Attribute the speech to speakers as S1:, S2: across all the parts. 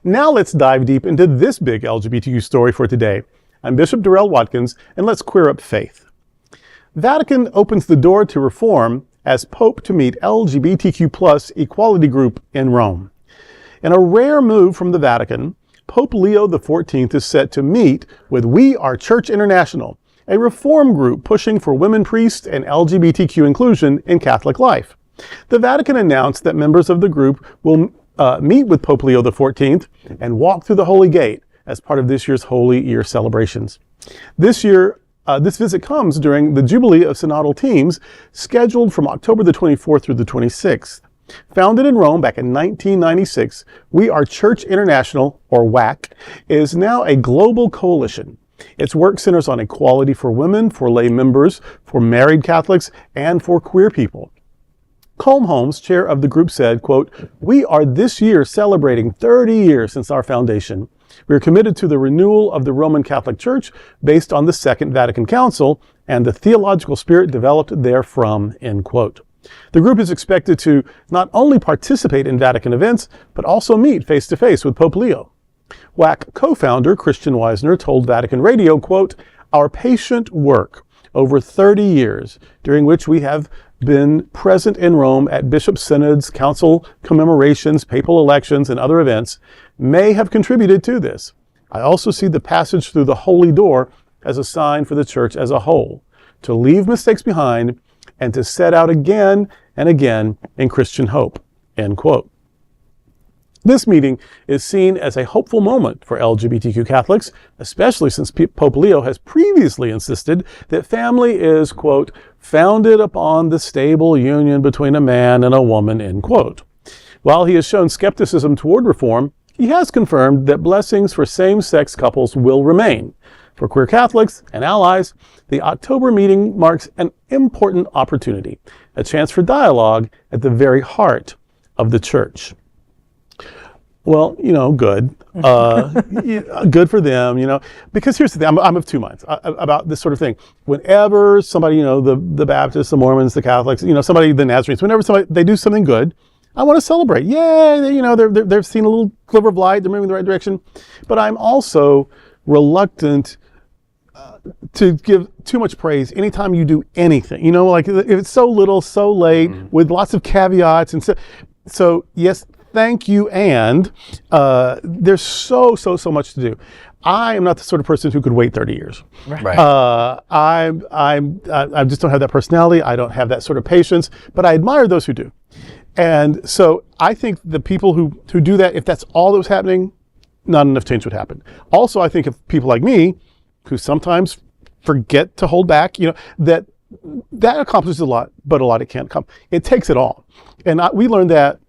S1: Now let's dive deep into this big LGBTQ story for today. I'm Bishop Darrell Watkins, and let's queer up faith. Vatican opens the door to reform as Pope to meet LGBTQ+ equality group in Rome. In a rare move from the Vatican, Pope Leo the Fourteenth is set to meet with We Are Church International, a reform group pushing for women priests and LGBTQ inclusion in Catholic life. The Vatican announced that members of the group will meet with Pope Leo the Fourteenth and walk through the Holy Gate as part of this year's Holy Year celebrations. This visit comes during the Jubilee of Synodal Teams, scheduled from October the 24th through the 26th. Founded in Rome back in 1996, We Are Church International, or WAC, is now a global coalition. Its work centers on equality for women, for lay members, for married Catholics, and for queer people. Colm Holmes, chair of the group, said, quote, "We are this year celebrating 30 years since our foundation. We are committed to the renewal of the Roman Catholic Church based on the Second Vatican Council and the theological spirit developed therefrom," end quote. The group is expected to not only participate in Vatican events, but also meet face-to-face with Pope Leo. WAC co-founder Christian Weisner told Vatican Radio, quote, "Our patient work over 30 years, during which we have been present in Rome at bishop synods, council commemorations, papal elections, and other events, may have contributed to this. I also see the passage through the holy door as a sign for the church as a whole, to leave mistakes behind and to set out again and again in Christian hope," end quote. This meeting is seen as a hopeful moment for LGBTQ Catholics, especially since Pope Leo has previously insisted that family is, quote, "founded upon the stable union between a man and a woman," end quote. While he has shown skepticism toward reform, he has confirmed that blessings for same-sex couples will remain. For queer Catholics and allies, the October meeting marks an important opportunity, a chance for dialogue at the very heart of the Church. Well, good. Good for them, because here's the thing, I'm of two minds about this sort of thing. Whenever somebody, the Baptists, the Mormons, the Catholics, somebody, the Nazarenes, whenever they do something good, I want to celebrate. Yay, they've seen a little glimmer of light, they're moving in the right direction. But I'm also reluctant to give too much praise anytime you do anything. Like if it's so little, so late, with lots of caveats. And so yes, thank you, and there's so much to do. I am not the sort of person who could wait 30 years.
S2: Right.
S1: I just don't have that personality. I don't have that sort of patience, but I admire those who do. And so I think the people who do that, if that's all that was happening, not enough change would happen. Also, I think of people like me, who sometimes forget to hold back, that accomplishes a lot, but a lot it can't come. It takes it all. And we learned that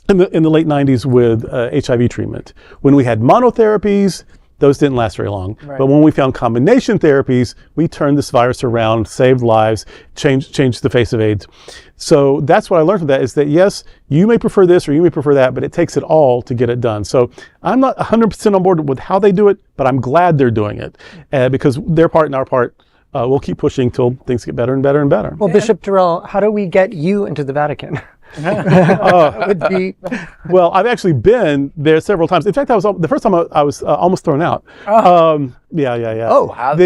S1: in the late 90s with HIV treatment. When we had monotherapies, those didn't last very long. Right. But when we found combination therapies, we turned this virus around, saved lives, changed the face of AIDS. So that's what I learned from that, is that yes, you may prefer this or you may prefer that, but it takes it all to get it done. So I'm not 100% on board with how they do it, but I'm glad they're doing it because their part and our part, we'll keep pushing till things get better and better and better.
S3: Well, Bishop Darrell, how do we get you into the Vatican?
S1: Well, I've actually been there several times. In fact, the first time I was almost thrown out. Yeah.
S2: Oh, how?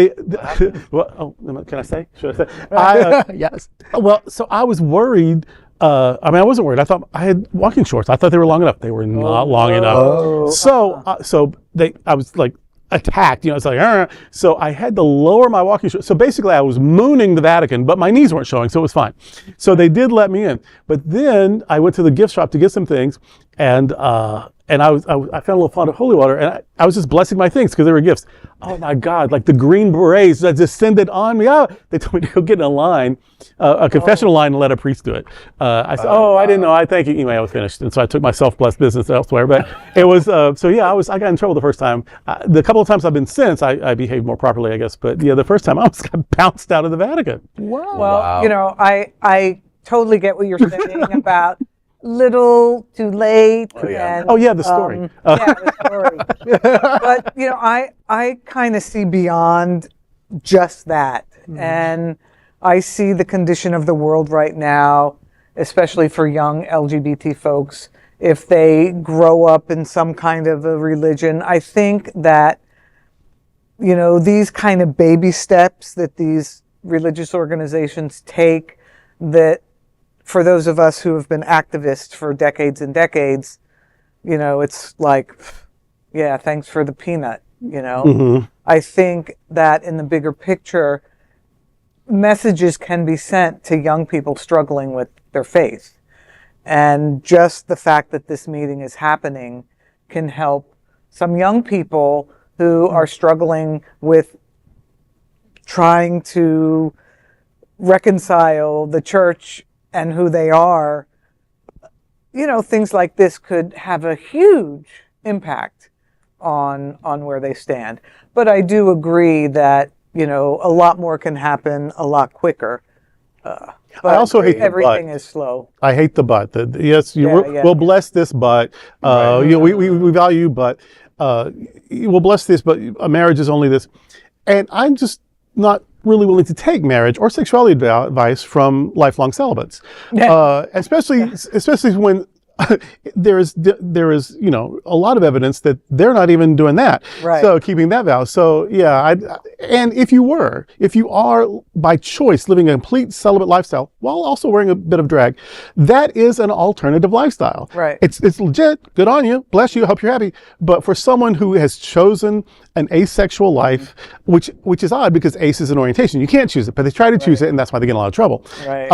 S1: Well, can I say? Should I say?
S3: Yes.
S1: Well, so I was worried. I wasn't worried. I thought I had walking shorts. I thought they were long enough. They were not long enough. So I was like attacked. It's like, so I had to lower my walking shorts. So basically I was mooning the Vatican, but my knees weren't showing, so it was fine. So they did let me in. But then I went to the gift shop to get some things, and I found a little font of holy water, and I was just blessing my things because they were gifts. Oh my God, like the green berets that descended on me. They told me to go get in a line, a confessional line, and let a priest do it. I said, I didn't know. I thank you. Anyway, I was finished. And so I took my self-blessed business elsewhere. But it was, I got in trouble the first time. The couple of times I've been since, I behaved more properly, I guess. But yeah, the first time I almost got bounced out of the Vatican.
S3: Wow.
S4: Well, I totally get what you're saying about little too late.
S1: The story.
S4: The story. But I kind of see beyond just that. And I see the condition of the world right now, especially for young LGBT folks, if they grow up in some kind of a religion. I think that, these kind of baby steps that these religious organizations take, that for those of us who have been activists for decades and decades, it's like, yeah, thanks for the peanut, I think that in the bigger picture, messages can be sent to young people struggling with their faith. And just the fact that this meeting is happening can help some young people who are struggling with trying to reconcile the church and who they are. Things like this could have a huge impact on where they stand. But I do agree that, a lot more can happen a lot quicker. But
S1: I also hate
S4: everything is slow.
S1: I hate the but.
S4: Yeah.
S1: We'll bless this, but we value, but we'll bless this, but a marriage is only this. And I'm just not really willing to take marriage or sexuality advice from lifelong celibates, especially when there is a lot of evidence that they're not even doing that.
S4: Right.
S1: So keeping that vow. So yeah, and if you are by choice living a complete celibate lifestyle while also wearing a bit of drag, that is an alternative lifestyle.
S4: Right.
S1: It's legit. Good on you. Bless you. Hope you're happy. But for someone who has chosen an asexual life, which is odd because ace is an orientation, you can't choose it, but they try to choose it, and that's why they get in a lot of trouble.
S4: Right.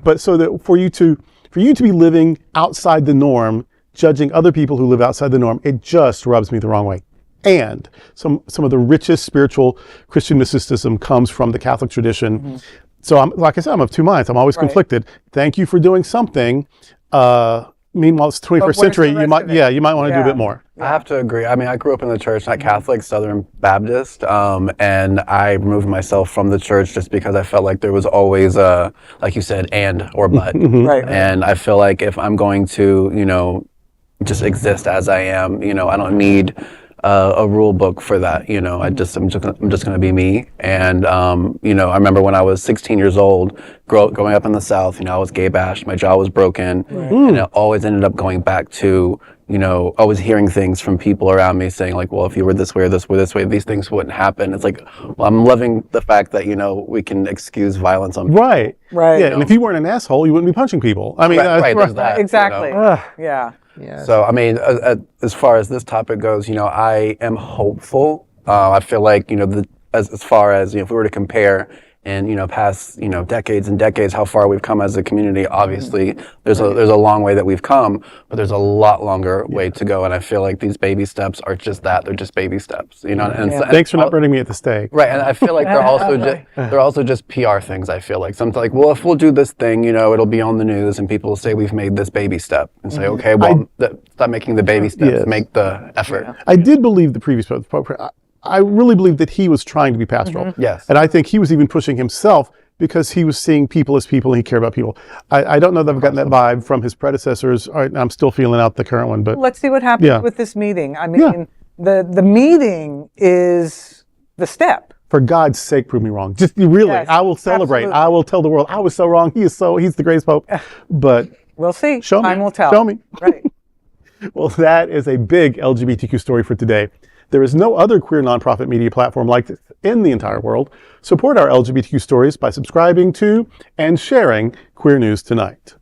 S1: But so that for you to be living outside the norm, judging other people who live outside the norm, it just rubs me the wrong way. And some of the richest spiritual Christian mysticism comes from the Catholic tradition. So like I said, I'm of two minds. I'm always conflicted. Thank you for doing something. Meanwhile, it's the 21st century. You might want to do a bit more.
S2: I have to agree. I mean, I grew up in the church, not Catholic, Southern Baptist, and I removed myself from the church just because I felt like there was always a, like you said, and or but.
S4: Right.
S2: And I feel like if I'm going to, just exist as I am, I don't need a rule book for that. I'm just going to be me. And I remember when I was 16 years old, growing up in the South, I was gay bashed, my jaw was broken, and it always ended up going back to, always hearing things from people around me saying like, well, if you were this way or this way, these things wouldn't happen. It's like, well, I'm loving the fact that, we can excuse violence on people.
S1: Right.
S4: Right.
S1: Yeah, and if you weren't an asshole, you wouldn't be punching people. I mean,
S2: Right, there's that,
S4: Exactly. Yeah.
S3: Yeah.
S2: So, I mean, as far as this topic goes, I am hopeful. I feel like, as far as, if we were to compare in, past, decades and decades, how far we've come as a community, obviously there's a long way that we've come, but there's a lot longer way to go. And I feel like these baby steps are just that. They're just baby steps, And
S1: Thanks for not burning me at the stake.
S2: Right, and I feel like they're also just PR things. I feel like sometimes, like, well, if we'll do this thing, it'll be on the news, and people will say we've made this baby step, and say, okay, well, stop making the baby steps, make the effort.
S1: Yeah. I did believe the previous Pope. I really believe that he was trying to be pastoral.
S2: Yes,
S1: and I think he was even pushing himself because he was seeing people as people, and he cared about people. I don't know that I've gotten that vibe from his predecessors. I'm still feeling out the current one, but
S4: let's see what happens with this meeting. I mean, the meeting is the step.
S1: For God's sake, prove me wrong. Just really,
S4: Yes,
S1: I will celebrate.
S4: absolutely.
S1: I will tell the world I was so wrong. He's the greatest Pope. But
S4: We'll see.
S1: show me.
S4: Time will tell.
S1: Show me.
S4: Right.
S1: Well, that is a big LGBTQ story for today. There is no other queer nonprofit media platform like this in the entire world. Support our LGBTQ stories by subscribing to and sharing Queer News Tonight.